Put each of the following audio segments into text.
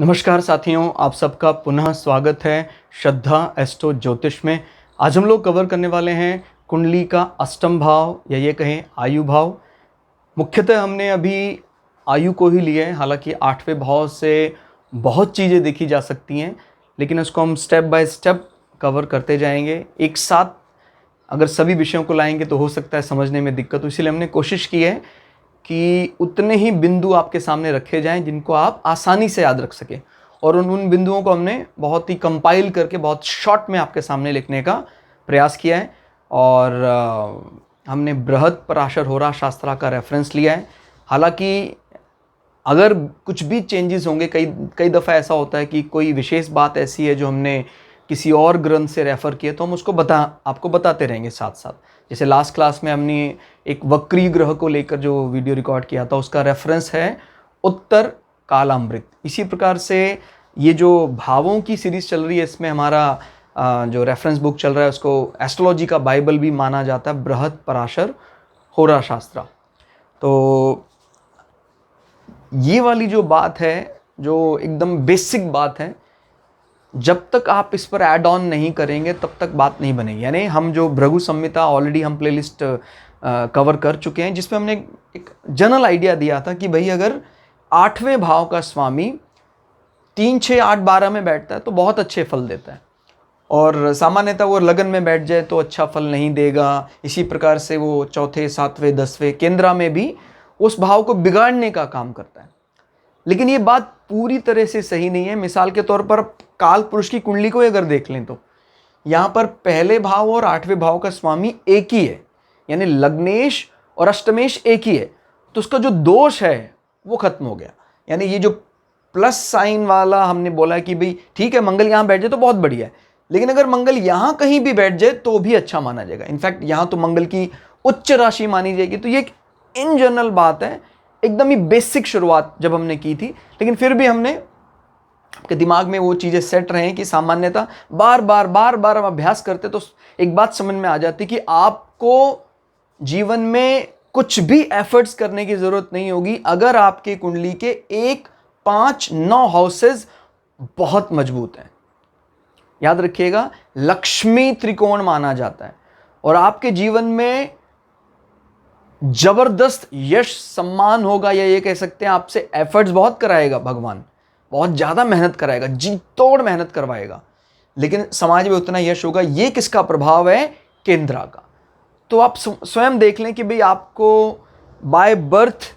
नमस्कार साथियों, आप सबका पुनः स्वागत है श्रद्धा एस्ट्रो ज्योतिष में। आज हम लोग कवर करने वाले हैं कुंडली का अष्टम भाव या ये कहें आयु भाव। मुख्यतः हमने अभी आयु को ही लिया है, हालांकि आठवें भाव से बहुत चीज़ें देखी जा सकती हैं, लेकिन उसको हम स्टेप बाय स्टेप कवर करते जाएंगे। एक साथ अगर सभी विषयों को लाएंगे तो हो सकता है समझने में दिक्कत हो, इसीलिए हमने कोशिश की है कि उतने ही बिंदु आपके सामने रखे जाएं जिनको आप आसानी से याद रख सकें, और उन बिंदुओं को हमने बहुत ही कंपाइल करके बहुत शॉर्ट में आपके सामने लिखने का प्रयास किया है। और हमने बृहद पराशर होरा शास्त्रा का रेफरेंस लिया है। हालांकि अगर कुछ भी चेंजेस होंगे, कई दफ़ा ऐसा होता है कि कोई विशेष बात ऐसी है जो हमने किसी और ग्रंथ से रेफ़र किए, तो हम उसको आपको बताते रहेंगे साथ साथ। जैसे लास्ट क्लास में हमने एक वक्री ग्रह को लेकर जो वीडियो रिकॉर्ड किया था, उसका रेफरेंस है उत्तर कालामृत। इसी प्रकार से ये जो भावों की सीरीज़ चल रही है, इसमें हमारा जो रेफरेंस बुक चल रहा है उसको एस्ट्रोलॉजी का बाइबल भी माना जाता है, बृहद पराशर होरा शास्त्रा। तो ये वाली जो बात है, जो एकदम बेसिक बात है, जब तक आप इस पर ऐड ऑन नहीं करेंगे तब तक बात नहीं बनेगी। यानी हम जो भृगु संहिता ऑलरेडी हम प्लेलिस्ट कवर कर चुके हैं, जिसमें हमने एक जनरल आइडिया दिया था कि भाई अगर आठवें भाव का स्वामी 3, 6, 8, 12 में बैठता है तो बहुत अच्छे फल देता है, और सामान्यतः वो लगन में बैठ जाए तो अच्छा फल नहीं देगा। इसी प्रकार से वो चौथे, 7वें, 10वें केंद्रा में भी उस भाव को बिगाड़ने का काम करता है। लेकिन ये बात पूरी तरह से सही नहीं है। मिसाल के तौर पर काल पुरुष की कुंडली को अगर देख लें तो यहाँ पर पहले भाव और आठवें भाव का स्वामी एक ही है, यानी लग्नेश और अष्टमेश एक ही है, तो उसका जो दोष है वो खत्म हो गया। यानी ये जो प्लस साइन वाला हमने बोला कि भाई ठीक है मंगल यहाँ बैठ जाए तो बहुत बढ़िया है, लेकिन अगर मंगल यहाँ कहीं भी बैठ जाए तो भी अच्छा माना जाएगा। इनफैक्ट यहाँ तो मंगल की उच्च राशि मानी जाएगी। तो ये एक इन जनरल बात है, एकदम ही बेसिक शुरुआत जब हमने की थी, लेकिन फिर भी हमने आपके दिमाग में वो चीज़ें सेट रहे कि सामान्यतः बार बार हम अभ्यास करते तो एक बात समझ में आ जाती कि आपको जीवन में कुछ भी एफर्ट्स करने की ज़रूरत नहीं होगी अगर आपके कुंडली के 1, 5, 9 हाउसेस बहुत मजबूत हैं। याद रखिएगा, लक्ष्मी त्रिकोण माना जाता है, और आपके जीवन में जबरदस्त यश सम्मान होगा, या ये कह सकते हैं आपसे एफर्ट्स बहुत कराएगा भगवान, बहुत ज़्यादा मेहनत कराएगा, जी तोड़ मेहनत करवाएगा, लेकिन समाज में उतना यश होगा। ये किसका प्रभाव है? केंद्रा का। तो आप स्वयं देख लें कि भाई आपको बाय बर्थ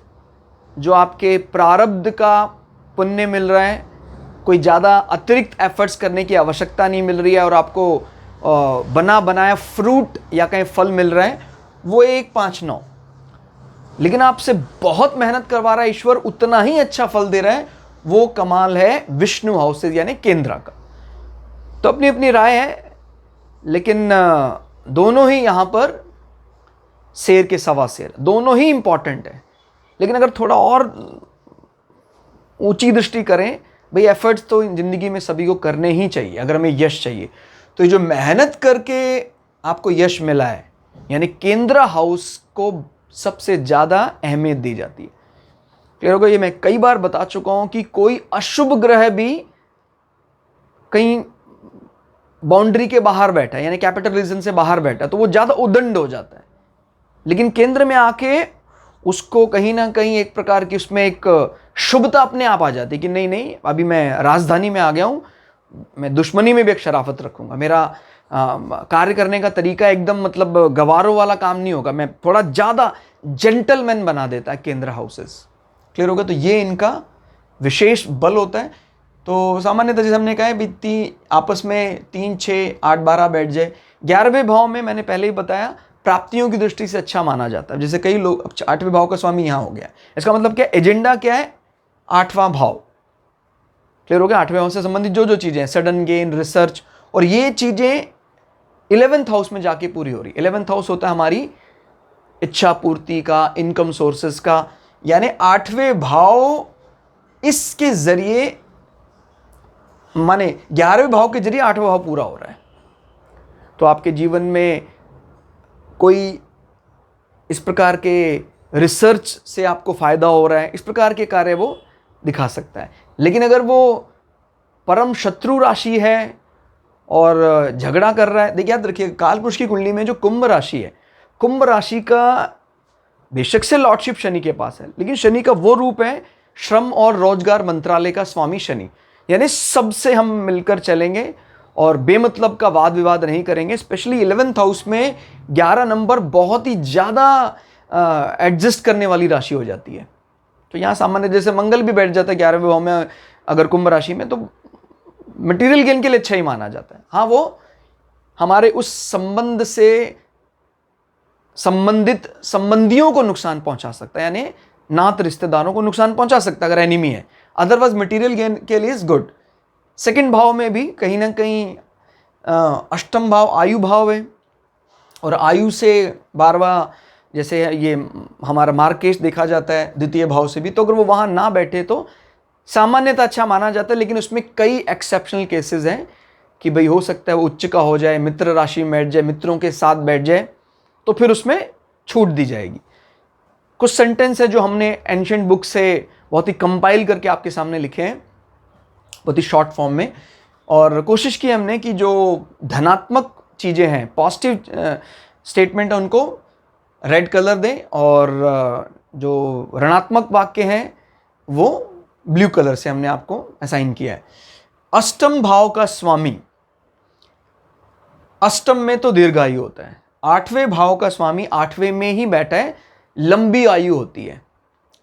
जो आपके प्रारब्ध का पुण्य मिल रहा है, कोई ज़्यादा अतिरिक्त एफर्ट्स करने की आवश्यकता नहीं मिल रही है, और आपको बना बनाया फ्रूट या कहीं फल मिल रहा है, वो 1, 5, 9। लेकिन आपसे बहुत मेहनत करवा रहा है ईश्वर, उतना ही अच्छा फल दे रहा है, वो कमाल है विष्णु हाउसेज यानी केंद्रा का। तो अपनी अपनी राय है, लेकिन दोनों ही यहां पर शेर के सवा शेर, दोनों ही इंपॉर्टेंट है। लेकिन अगर थोड़ा और ऊंची दृष्टि करें, भाई एफर्ट्स तो जिंदगी में सभी को करने ही चाहिए अगर हमें यश चाहिए। तो ये जो मेहनत करके आपको यश मिला है, यानी केंद्रा हाउस को सबसे ज़्यादा अहमियत दी जाती है। क्लियर होगा? ये मैं कई बार बता चुका हूं कि कोई अशुभ ग्रह भी कहीं बाउंड्री के बाहर बैठा है, यानी कैपिटल रीजन से बाहर बैठा है, तो वो ज़्यादा उदंड हो जाता है। लेकिन केंद्र में आके उसको कहीं ना कहीं एक प्रकार की उसमें एक शुभता अपने आप आ जाती है कि नहीं, अभी मैं राजधानी में आ गया हूं, मैं दुश्मनी में भी एक शराफत रखूंगा, मेरा कार्य करने का तरीका एकदम मतलब गवारों वाला काम नहीं होगा, मैं थोड़ा ज़्यादा जेंटलमैन बना देता है केंद्र हाउसेस। क्लियर होगा? तो ये इनका विशेष बल होता है। तो सामान्यतः जैसे हमने कहा है आपस में 3, 6, 8, 12 बैठ जाए। 11वें भाव में मैंने पहले ही बताया प्राप्तियों की दृष्टि से अच्छा माना जाता है। जैसे कई लोग 8वें भाव का स्वामी यहाँ हो गया, इसका मतलब क्या? एजेंडा क्या है? 8वां भाव। क्लियर हो गया? 8वें भाव से संबंधित जो जो चीज़ें हैं, सडन गेन, रिसर्च, और ये चीज़ें 11th हाउस में जाके पूरी हो रही। 11th हाउस होता है हमारी इच्छा पूर्ति का, इनकम सोर्सेस का, यानी 8वें भाव इसके जरिए, माने 11वें भाव के जरिए 8वां भाव पूरा हो रहा है। तो आपके जीवन में कोई इस प्रकार के रिसर्च से आपको फायदा हो रहा है, इस प्रकार के कार्य वो दिखा सकता है। लेकिन अगर वो परम शत्रु राशि है और झगड़ा कर रहा है। देखिए याद रखिए, कालपुरुष की कुंडली में जो कुंभ राशि है, कुंभ राशि का बेशक से लॉर्डशिप शनि के पास है, लेकिन शनि का वो रूप है श्रम और रोजगार मंत्रालय का स्वामी शनि, यानी सबसे हम मिलकर चलेंगे और बेमतलब का वाद विवाद नहीं करेंगे। स्पेशली 11th हाउस में 11 नंबर बहुत ही ज़्यादा एडजस्ट करने वाली राशि हो जाती है। तो यहाँ सामान्य जैसे मंगल भी बैठ जाता है 11वें भाव में अगर कुंभ राशि में, तो मटेरियल गेन के लिए अच्छा ही माना जाता है। हाँ, वो हमारे उस संबंध से संबंधित संबंधियों को नुकसान पहुंचा सकता है, यानी नात रिश्तेदारों को नुकसान पहुंचा सकता है अगर एनिमी है। अदरवाइज मटेरियल गेन के लिए इज गुड। सेकंड भाव में भी कहीं ना कहीं अष्टम भाव आयु भाव है, और आयु से 12वां जैसे ये हमारा मार्केश देखा जाता है द्वितीय भाव से भी, तो अगर वो वहाँ ना बैठे तो सामान्यतः अच्छा माना जाता है। लेकिन उसमें कई एक्सेप्शनल केसेस हैं कि भाई हो सकता है वो उच्च का हो जाए, मित्र राशि में बैठ जाए, मित्रों के साथ बैठ जाए, तो फिर उसमें छूट दी जाएगी। कुछ सेंटेंस है जो हमने एंशिएंट बुक से बहुत ही कंपाइल करके आपके सामने लिखे हैं, बहुत ही शॉर्ट फॉर्म में, और कोशिश की हमने कि जो धनात्मक चीज़ें हैं, पॉजिटिव स्टेटमेंट है, उनको रेड कलर दें, और जो ऋणात्मक वाक्य हैं वो ब्लू कलर से हमने आपको असाइन किया है। अष्टम भाव का स्वामी, अष्टम में तो दीर्घायु होता है, 8वें भाव का स्वामी 8वें में ही बैठा है, लंबी आयु होती है।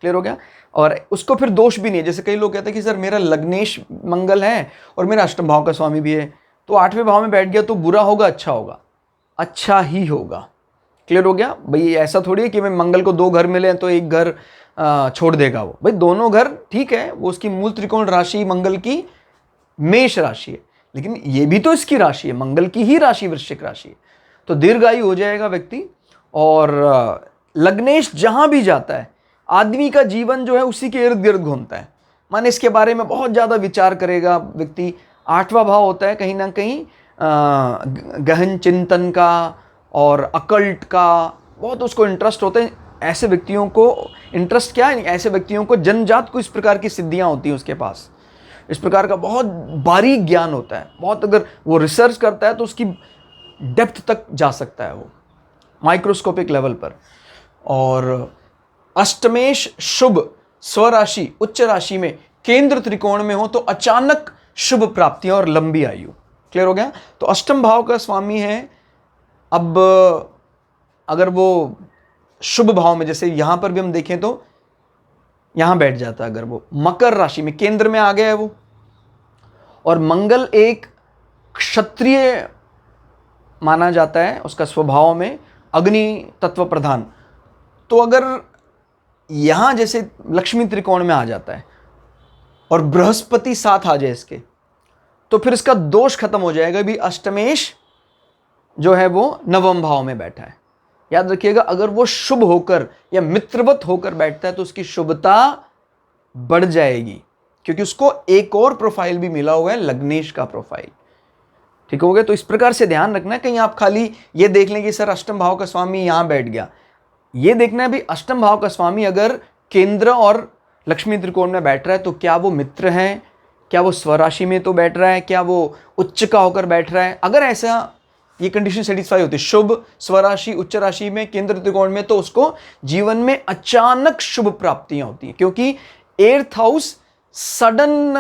क्लियर हो गया? और उसको फिर दोष भी नहीं है। जैसे कई लोग कहते हैं कि सर मेरा लग्नेश मंगल है और मेरा अष्टम भाव का स्वामी भी है, तो 8वें भाव में बैठ गया तो बुरा होगा अच्छा होगा? अच्छा ही होगा। क्लियर हो गया भाई? ऐसा थोड़ी है कि मैं मंगल को 2 घर मिले तो एक घर छोड़ देगा वो। भाई दोनों घर ठीक है, वो उसकी मूल त्रिकोण राशि मंगल की मेष राशि है, लेकिन ये भी तो इसकी राशि है, मंगल की ही राशि वृश्चिक राशि है। तो दीर्घायु हो जाएगा व्यक्ति। और लग्नेश जहां भी जाता है आदमी का जीवन जो है उसी के इर्द गिर्द घूमता है, माने इसके बारे में बहुत ज़्यादा विचार करेगा व्यक्ति। 8वां भाव होता है कहीं ना कहीं गहन चिंतन का और अकल्ट का, बहुत उसको इंटरेस्ट होते हैं। ऐसे व्यक्तियों को इंटरेस्ट क्या है, ऐसे व्यक्तियों को जन्मजात को इस प्रकार की सिद्धियां होती हैं, उसके पास इस प्रकार का बहुत बारीक ज्ञान होता है, बहुत अगर वो रिसर्च करता है तो उसकी डेप्थ तक जा सकता है वो, माइक्रोस्कोपिक लेवल पर। और अष्टमेश शुभ स्वराशि उच्च राशि में केंद्र त्रिकोण में हो तो अचानक शुभ प्राप्तियां और लंबी आयु। क्लियर हो गया? तो अष्टम भाव का स्वामी है। अब अगर वो शुभ भाव में, जैसे यहां पर भी हम देखें तो यहां बैठ जाता है, अगर वो मकर राशि में केंद्र में आ गया है वो, और मंगल एक क्षत्रिय माना जाता है उसका स्वभाव में, अग्नि तत्व प्रधान, तो अगर यहां जैसे लक्ष्मी त्रिकोण में आ जाता है और बृहस्पति साथ आ जाए इसके, तो फिर इसका दोष खत्म हो जाएगा। भी अष्टमेश जो है वो 9वें भाव में बैठा है। याद रखिएगा, अगर वो शुभ होकर या मित्रवत होकर बैठता है तो उसकी शुभता बढ़ जाएगी, क्योंकि उसको एक और प्रोफाइल भी मिला हुआ है, लग्नेश का प्रोफाइल। ठीक हो गया? तो इस प्रकार से ध्यान रखना है, कहीं आप खाली ये देख लें कि सर अष्टम भाव का स्वामी यहां बैठ गया। ये देखना है भी अष्टम भाव का स्वामी अगर केंद्र और लक्ष्मी त्रिकोण में बैठ रहा है तो क्या वो मित्र है, क्या वो स्वराशि में तो बैठ रहा है, क्या वो उच्च का होकर बैठ रहा है। अगर ऐसा ये कंडीशन सेटिस्फाई होती है, शुभ स्वराशि उच्च राशि में केंद्र त्रिकोण में, तो उसको जीवन में अचानक शुभ प्राप्तियां होती हैं, क्योंकि 8th हाउस सडन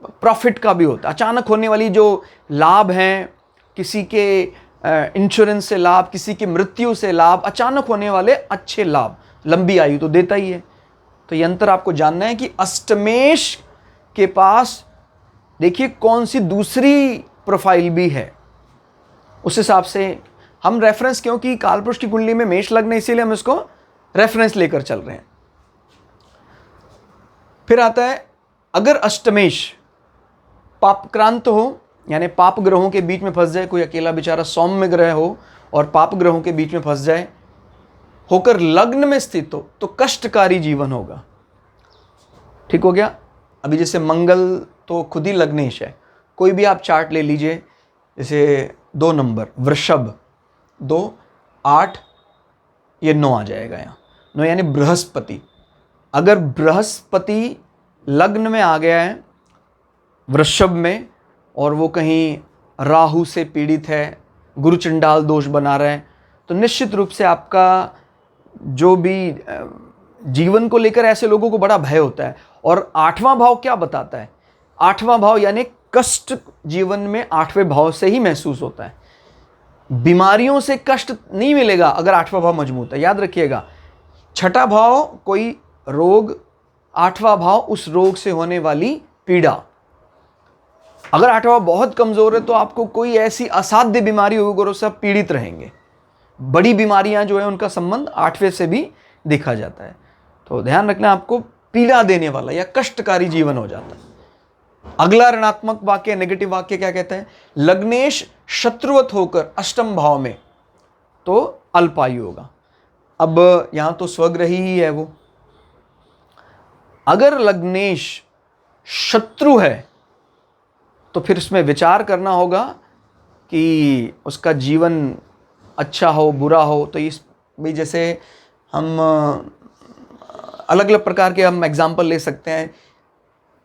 प्रॉफिट का भी होता है। अचानक होने वाली जो लाभ हैं, किसी के इंश्योरेंस से लाभ, किसी की मृत्यु से लाभ, अचानक होने वाले अच्छे लाभ, लंबी आयु तो देता ही है। तो ये अंतर आपको जानना है कि अष्टमेश के पास देखिए कौन सी दूसरी प्रोफाइल भी है, उस हिसाब से हम रेफरेंस, क्योंकि कालपुरुष की कुंडली में मेष लग्न है इसीलिए हम इसको रेफरेंस लेकर चल रहे हैं। फिर आता है अगर अष्टमेश पापक्रांत हो, यानी पाप ग्रहों के बीच में फंस जाए, कोई अकेला बेचारा सौम्य ग्रह हो और पाप ग्रहों के बीच में फंस जाए, होकर लग्न में स्थित हो, तो कष्टकारी जीवन होगा। ठीक हो गया? अभी जैसे मंगल तो खुद ही लग्नेश है, कोई भी आप चार्ट ले लीजिए, जैसे 2 नंबर वृषभ 2 8 ये 9 आ जाएगा यहाँ, 9 यानी बृहस्पति। अगर बृहस्पति लग्न में आ गया है वृषभ में, और वो कहीं राहु से पीड़ित है, गुरु चंडाल दोष बना रहे हैं, तो निश्चित रूप से आपका जो भी जीवन को लेकर ऐसे लोगों को बड़ा भय होता है। और 8वां भाव क्या बताता है? 8वां भाव यानी कष्ट जीवन में 8वें भाव से ही महसूस होता है। बीमारियों से कष्ट नहीं मिलेगा अगर 8वां भाव मजबूत है। याद रखिएगा, 6ठा भाव कोई रोग, 8वां भाव उस रोग से होने वाली पीड़ा। अगर 8वां भाव बहुत कमजोर है तो आपको कोई ऐसी असाध्य बीमारी होगी और उससे आप पीड़ित रहेंगे। बड़ी बीमारियां जो है उनका संबंध 8वें से भी देखा जाता है। तो ध्यान रखना, आपको पीड़ा देने वाला या कष्टकारी जीवन हो जाता है। अगला ऋणात्मक वाक्य, नेगेटिव वाक्य क्या कहता है? लग्नेश शत्रुवत होकर अष्टम भाव में तो अल्पायु होगा। अब यहां तो स्वग्रही ही है वो। अगर लग्नेश शत्रु है तो फिर इसमें विचार करना होगा कि उसका जीवन अच्छा हो बुरा हो। तो इस भी जैसे हम अलग अलग प्रकार के हम एग्जाम्पल ले सकते हैं।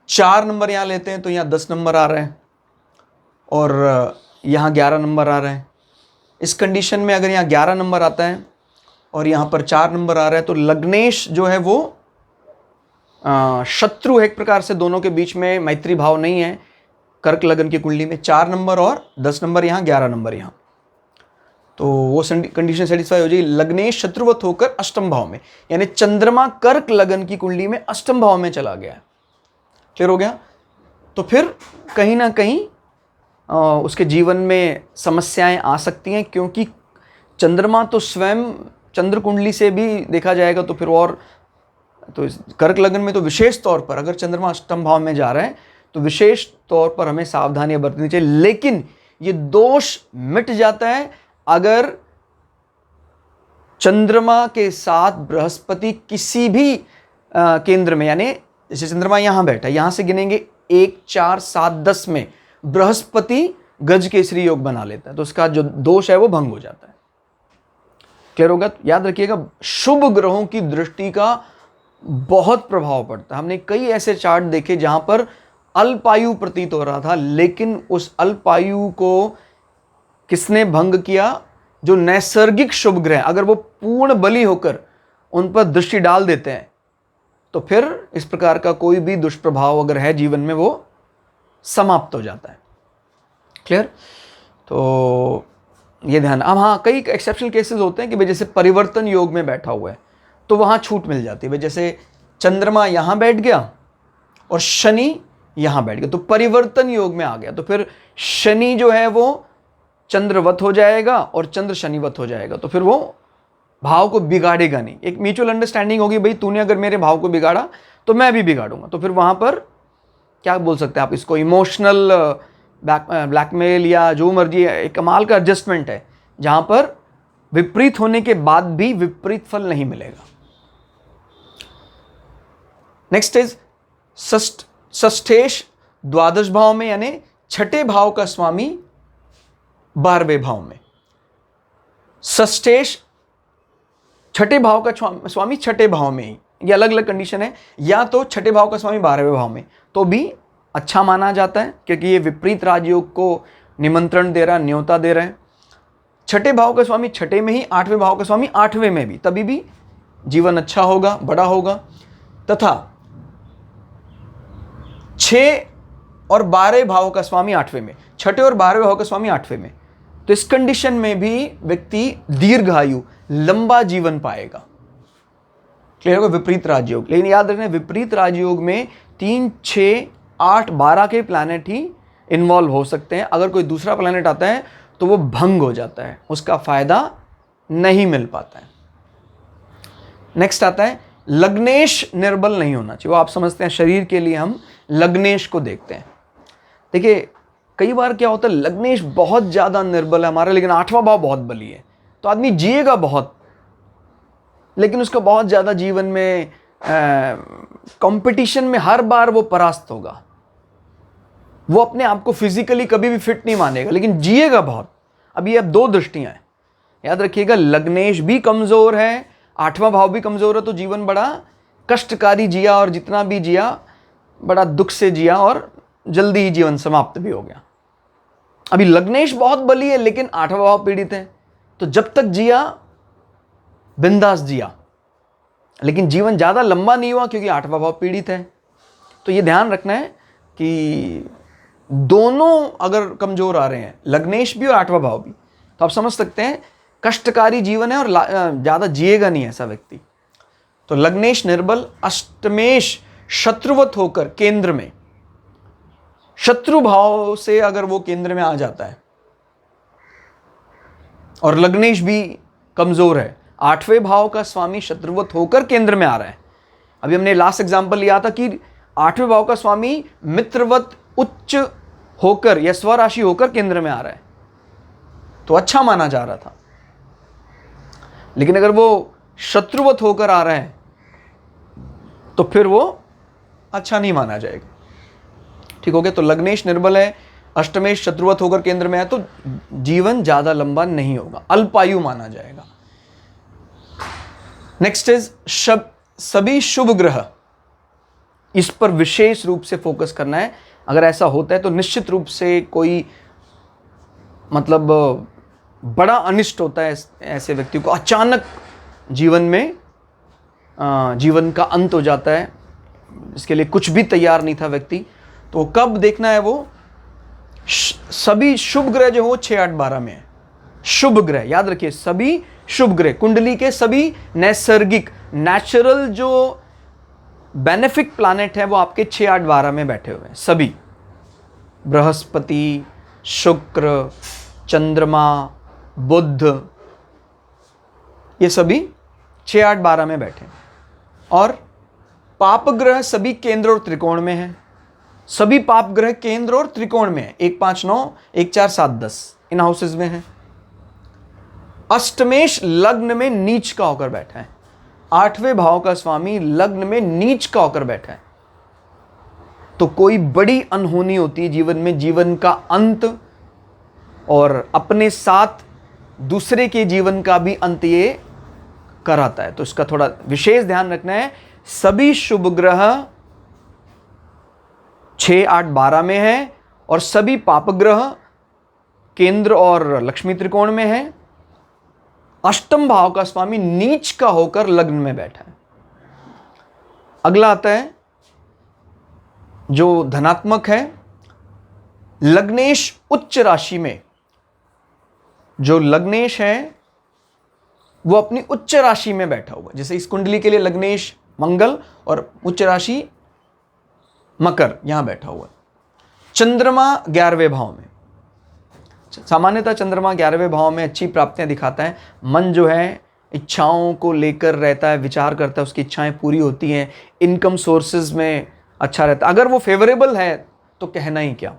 4 नंबर यहाँ लेते हैं तो यहाँ 10 नंबर आ रहे हैं और यहाँ 11 नंबर आ रहे हैं। इस कंडीशन में अगर यहाँ 11 नंबर आता है और यहाँ पर 4 नंबर आ रहा है तो लग्नेश जो है वो शत्रु है एक प्रकार से। दोनों के बीच में मैत्री भाव नहीं है। कर्क लगन की कुंडली में 4 नंबर और 10 नंबर यहाँ, 11 नंबर यहाँ, तो वो कंडीशन सेटिस्फाई हो जाएगी। लग्नेश शत्रुवत होकर अष्टम भाव में, यानी चंद्रमा कर्क लगन की कुंडली में अष्टम भाव में चला गया। क्लियर हो गया? तो फिर कहीं ना कहीं उसके जीवन में समस्याएं आ सकती हैं, क्योंकि चंद्रमा तो स्वयं चंद्र कुंडली से भी देखा जाएगा तो फिर और, तो कर्क लगन में तो विशेष तौर पर अगर चंद्रमा अष्टम भाव में जा रहा है तो विशेष तौर पर हमें सावधानियां बरतनी चाहिए। लेकिन ये दोष मिट जाता है अगर चंद्रमा के साथ बृहस्पति किसी भी केंद्र में, यानी जैसे चंद्रमा यहां बैठा है, यहां से गिनेंगे 1, 4, 7, 10 में बृहस्पति गज केसरी योग बना लेता है तो उसका जो दोष है वो भंग हो जाता है। क्लियर होगा? याद रखिएगा, शुभ ग्रहों की दृष्टि का बहुत प्रभाव पड़ता है। हमने कई ऐसे चार्ट देखे जहां पर अल्पायु प्रतीत हो रहा था, लेकिन उस अल्पायु को किसने भंग किया? जो नैसर्गिक शुभ ग्रह अगर वो पूर्ण बली होकर उन पर दृष्टि डाल देते हैं तो फिर इस प्रकार का कोई भी दुष्प्रभाव अगर है जीवन में वो समाप्त हो जाता है। क्लियर? तो ये ध्यान। अब हाँ, कई एक्सेप्शनल केसेस होते हैं कि भाई जैसे परिवर्तन योग में बैठा हुआ है तो वहाँ छूट मिल जाती है। भाई जैसे चंद्रमा यहाँ बैठ गया और शनि यहाँ बैठ गया तो परिवर्तन योग में आ गया, तो फिर शनि जो है वो चंद्रवत हो जाएगा और चंद्र शनिवत हो जाएगा, तो फिर वो भाव को बिगाड़ेगा नहीं। एक म्यूचुअल अंडरस्टैंडिंग होगी, भाई तूने अगर मेरे भाव को बिगाड़ा तो मैं भी बिगाड़ूंगा। तो फिर वहाँ पर क्या बोल सकते हैं आप इसको, इमोशनल ब्लैकमेल या जो मर्जी है, एक कमाल का एडजस्टमेंट है जहाँ पर विपरीत होने के बाद भी विपरीत फल नहीं मिलेगा। नेक्स्ट इज षष्ठेश द्वादश भाव में, यानी 6ठे भाव का स्वामी 12वें भाव में। षष्ठेश 6ठे भाव का स्वामी 6ठे भाव में ही, ये अलग अलग कंडीशन है। या तो 6ठे भाव का स्वामी 12वें भाव में तो भी अच्छा माना जाता है, क्योंकि ये विपरीत राजयोग को निमंत्रण दे रहा है, न्योता दे रहा है। 6ठे भाव का स्वामी 6ठे में ही, 8वें भाव का स्वामी 8वें में भी, तभी भी जीवन अच्छा होगा, बड़ा होगा। तथा 6 और 12 भाव का स्वामी 8वें में, 6ठे और 12वें भाव का स्वामी 8वें में, तो इस कंडीशन में भी व्यक्ति दीर्घायु, लंबा जीवन पाएगा। क्लियर होगा? विपरीत राजयोग। लेकिन याद रखना, विपरीत राजयोग में 3, 6, 8, 12 के प्लैनेट ही इन्वॉल्व हो सकते हैं। अगर कोई दूसरा प्लैनेट आता है तो वो भंग हो जाता है, उसका फायदा नहीं मिल पाता है। नेक्स्ट आता है लग्नेश निर्बल नहीं होना चाहिए। वो आप समझते हैं, शरीर के लिए हम लग्नेश को देखते हैं। देखिए कई बार क्या होता है, लग्नेश बहुत ज़्यादा निर्बल है हमारा, लेकिन 8वां भाव बहुत बली है, तो आदमी जिएगा बहुत, लेकिन उसका बहुत ज़्यादा जीवन में कंपटीशन में हर बार वो परास्त होगा। वो अपने आप को फिजिकली कभी भी फिट नहीं मानेगा, लेकिन जिएगा बहुत। अब ये अब 2 दृष्टियां हैं, याद रखिएगा। लग्नेश भी कमज़ोर है, 8वां भाव भी कमज़ोर है, तो जीवन बड़ा कष्टकारी जिया, और जितना भी जिया बड़ा दुख से जिया और जल्दी ही जीवन समाप्त भी हो गया। अभी लग्नेश बहुत बली है लेकिन 8वां भाव पीड़ित है, तो जब तक जिया बिंदास जिया, लेकिन जीवन ज़्यादा लंबा नहीं हुआ क्योंकि 8वां भाव पीड़ित है। तो ये ध्यान रखना है कि दोनों अगर कमज़ोर आ रहे हैं, लग्नेश भी और 8वां भाव भी, तो आप समझ सकते हैं कष्टकारी जीवन है और ज़्यादा जिएगा नहीं ऐसा व्यक्ति। तो लग्नेश निर्बल, अष्टमेश शत्रुवत होकर केंद्र में, शत्रु भाव से अगर वो केंद्र में आ जाता है और लग्नेश भी कमज़ोर है, 8वें भाव का स्वामी शत्रुवत होकर केंद्र में आ रहा है। अभी हमने लास्ट एग्जाम्पल लिया था कि 8वें भाव का स्वामी मित्रवत उच्च होकर या स्वराशि होकर केंद्र में आ रहा है, तो अच्छा माना जा रहा था। लेकिन अगर वो शत्रुवत होकर आ रहा है तो फिर वो अच्छा नहीं माना जाएगा। ठीक हो गया। तो लग्नेश निर्बल है, अष्टमेश शत्रुवत होकर केंद्र में है, तो जीवन ज्यादा लंबा नहीं होगा, अल्पायु माना जाएगा। नेक्स्ट इज सभी शुभ ग्रह, इस पर विशेष रूप से फोकस करना है। अगर ऐसा होता है तो निश्चित रूप से कोई मतलब बड़ा अनिष्ट होता है ऐसे व्यक्ति को, अचानक जीवन में जीवन का अंत हो जाता है, इसके लिए कुछ भी तैयार नहीं था व्यक्ति। तो कब देखना है वो, सभी शुभ ग्रह जो हो 6, 8, 12 में है। शुभ ग्रह याद रखिए, सभी शुभ ग्रह, कुंडली के सभी नैसर्गिक नेचुरल जो बेनिफिक प्लैनेट है वो आपके 6, 8, 12 में बैठे हुए हैं। सभी बृहस्पति, शुक्र, चंद्रमा, बुध, ये सभी 6, 8, 12 में बैठे। और पाप ग्रह सभी केंद्र और त्रिकोण में है। सभी पाप ग्रह केंद्र और त्रिकोण में है, 1, 5, 9, 1, 4, 7, 10 इन हाउसेज में है। अष्टमेश लग्न में नीच का होकर बैठा है। 8वें भाव का स्वामी लग्न में नीच का होकर बैठा है, तो कोई बड़ी अनहोनी होती है जीवन में, जीवन का अंत और अपने साथ दूसरे के जीवन का भी अंत ये कराता है। तो इसका थोड़ा विशेष ध्यान रखना है। सभी शुभ ग्रह 6, 8, 12 में है और सभी पाप ग्रह केंद्र और लक्ष्मी त्रिकोण में है। अष्टम भाव का स्वामी नीच का होकर लग्न में बैठा है। अगला आता है जो धनात्मक है, लग्नेश उच्च राशि में। जो लग्नेश है वो अपनी उच्च राशि में बैठा हुआ, जैसे इस कुंडली के लिए लग्नेश मंगल और उच्च राशि मकर यहां बैठा हुआ है। चंद्रमा 11वें भाव में, सामान्यतः चंद्रमा 11वें भाव में अच्छी प्राप्तियां दिखाता है। मन जो है इच्छाओं को लेकर रहता है, विचार करता है, उसकी इच्छाएं पूरी होती हैं, इनकम सोर्सेज में अच्छा रहता है। अगर वो फेवरेबल है तो कहना ही क्या।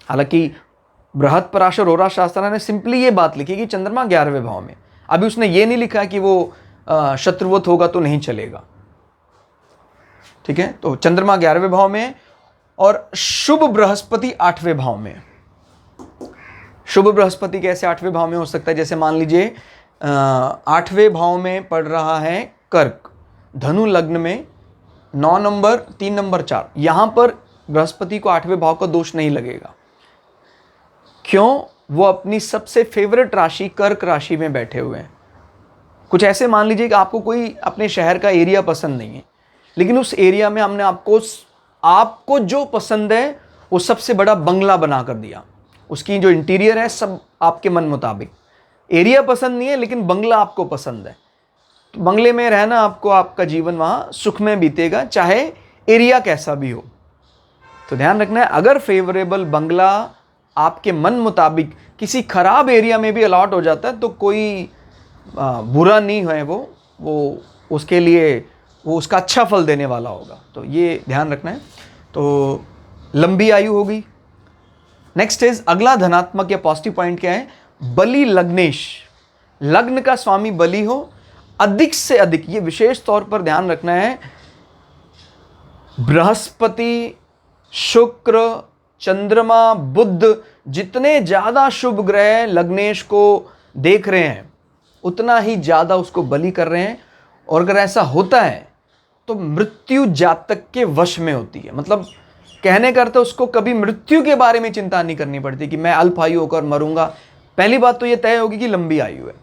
हालांकि बृहत पराशर होरा शास्त्र ने सिंपली ये बात लिखी कि चंद्रमा 11वें भाव में, अभी उसने ये नहीं लिखा कि वो शत्रुवत होगा तो नहीं चलेगा। ठीक है, तो चंद्रमा 11वें भाव में और शुभ बृहस्पति 8वें भाव में। शुभ बृहस्पति कैसे 8वें भाव में हो सकता है, जैसे मान लीजिए 8वें भाव में पड़ रहा है कर्क, धनु लग्न में 9 नंबर, 3 नंबर, 4, यहां पर बृहस्पति को 8वें भाव का दोष नहीं लगेगा। क्यों? वो अपनी सबसे फेवरेट राशि कर्क राशि में बैठे हुए हैं। कुछ ऐसे मान लीजिए कि आपको कोई अपने शहर का एरिया पसंद नहीं है, लेकिन उस एरिया में हमने आपको जो पसंद है वो सबसे बड़ा बंगला बना कर दिया। उसकी जो इंटीरियर है सब आपके मन मुताबिक। एरिया पसंद नहीं है लेकिन बंगला आपको पसंद है, तो बंगले में रहना आपको, आपका जीवन वहाँ सुख में बीतेगा, चाहे एरिया कैसा भी हो। तो ध्यान रखना है, अगर फेवरेबल बंगला आपके मन मुताबिक किसी खराब एरिया में भी अलॉट हो जाता है तो कोई बुरा नहीं है, वो उसके लिए वो उसका अच्छा फल देने वाला होगा। तो ये ध्यान रखना है। तो लंबी आयु होगी। नेक्स्ट इज अगला धनात्मक या पॉजिटिव पॉइंट क्या है, बली लग्नेश, लग्न का स्वामी बली हो, अधिक से अधिक, ये विशेष तौर पर ध्यान रखना है, बृहस्पति, शुक्र, चंद्रमा, बुध, जितने ज्यादा शुभ ग्रह लग्नेश को देख रहे हैं उतना ही ज्यादा उसको बली कर रहे हैं। और अगर ऐसा होता है तो मृत्यु जातक के वश में होती है। मतलब कहने का अर्थ उसको कभी मृत्यु के बारे में चिंता नहीं करनी पड़ती कि मैं अल्प आयु होकर मरूंगा। पहली बात तो ये तय होगी कि लंबी आयु है,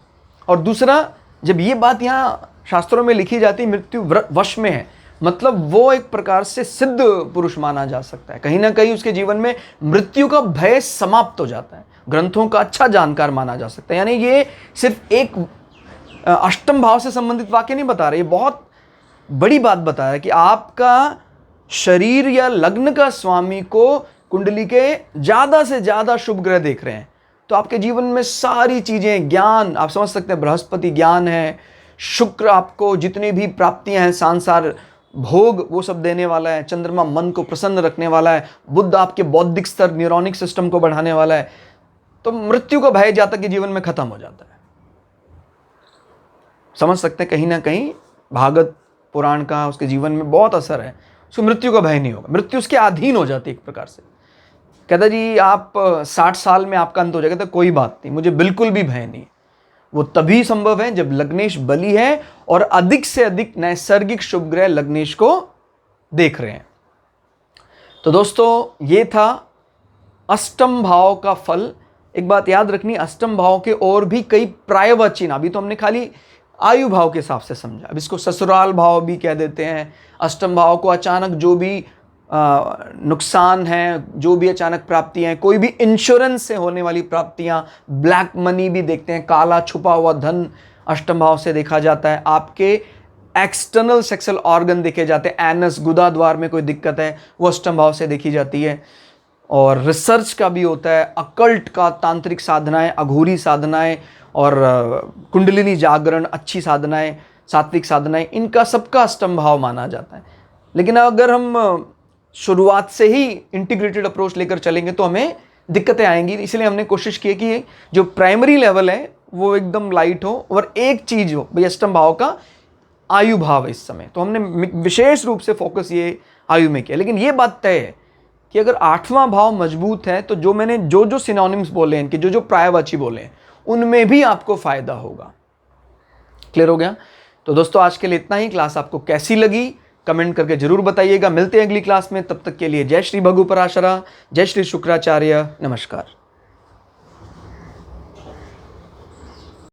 और दूसरा, जब ये बात यहाँ शास्त्रों में लिखी जाती है मृत्यु वश में है, मतलब वो एक प्रकार से सिद्ध पुरुष माना जा सकता है। कहीं ना कहीं उसके जीवन में मृत्यु का भय समाप्त हो जाता है, ग्रंथों का अच्छा जानकार माना जा सकता है। यानी ये सिर्फ एक अष्टम भाव से संबंधित वाक्य नहीं बता रहे, ये बहुत बड़ी बात बता रहा है कि आपका शरीर या लग्न का स्वामी को कुंडली के ज़्यादा से ज़्यादा शुभ ग्रह देख रहे हैं, तो आपके जीवन में सारी चीज़ें, ज्ञान, आप समझ सकते हैं, बृहस्पति ज्ञान है, शुक्र आपको जितनी भी प्राप्तियां हैं, सांसार भोग, वो सब देने वाला है, चंद्रमा मन को प्रसन्न रखने वाला है, बुध आपके बौद्धिक स्तर, न्यूरोनिक सिस्टम को बढ़ाने वाला है। तो मृत्यु का भय जातक के जीवन में खत्म हो जाता है। समझ सकते हैं, कहीं ना कहीं भागवत पुराण का उसके जीवन में बहुत असर है, उसको मृत्यु का भय नहीं होगा, मृत्यु उसके अधीन हो जाती है एक प्रकार से। कहता जी आप 60 साल में आपका अंत हो जाएगा, तो कोई बात नहीं, मुझे बिल्कुल भी भय नहीं। वो तभी संभव है जब लग्नेश बली है और अधिक से अधिक नैसर्गिक शुभ ग्रह लग्नेश को देख रहे हैं। तो दोस्तों ये था अष्टम भाव का फल। एक बात याद रखनी, अष्टम भाव के और भी कई प्रायवचन, अभी तो हमने खाली आयु भाव के हिसाब से समझा, अब इसको ससुराल भाव भी कह देते हैं। अष्टम भाव को अचानक जो भी नुकसान है, जो भी अचानक प्राप्तियां हैं, कोई भी इंश्योरेंस से होने वाली प्राप्तियां, ब्लैक मनी भी देखते हैं, काला छुपा हुआ धन अष्टम भाव से देखा जाता है। आपके एक्सटर्नल सेक्सुअल ऑर्गन देखे जाते हैं, एनस गुदा द्वार में कोई दिक्कत है वो अष्टम भाव से देखी जाती है। और रिसर्च का भी होता है, अकल्ट का, तांत्रिक साधनाएं, अघोरी साधनाएं और कुंडलिनी जागरण, अच्छी साधनाएं, सात्विक साधनाएं, इनका सबका अष्टम भाव माना जाता है। लेकिन अगर हम शुरुआत से ही इंटीग्रेटेड अप्रोच लेकर चलेंगे तो हमें दिक्कतें आएंगी। इसलिए हमने कोशिश की कि जो प्राइमरी लेवल है वो एकदम लाइट हो और एक चीज हो, भाई अष्टम भाव का आयु भाव है इस समय, तो हमने विशेष रूप से फोकस ये आयु में किया। लेकिन ये बात तय है कि अगर 8वां भाव मजबूत है तो जो मैंने जो सिनोनिम्स बोले हैं, इनके जो प्रायवाची बोले हैं, उनमें भी आपको फायदा होगा। क्लियर हो गया? तो दोस्तों आज के लिए इतना ही। क्लास आपको कैसी लगी कमेंट करके जरूर बताइएगा। मिलते हैं अगली क्लास में, तब तक के लिए जय श्री भगु पराशरा, जय श्री शुक्राचार्य, नमस्कार।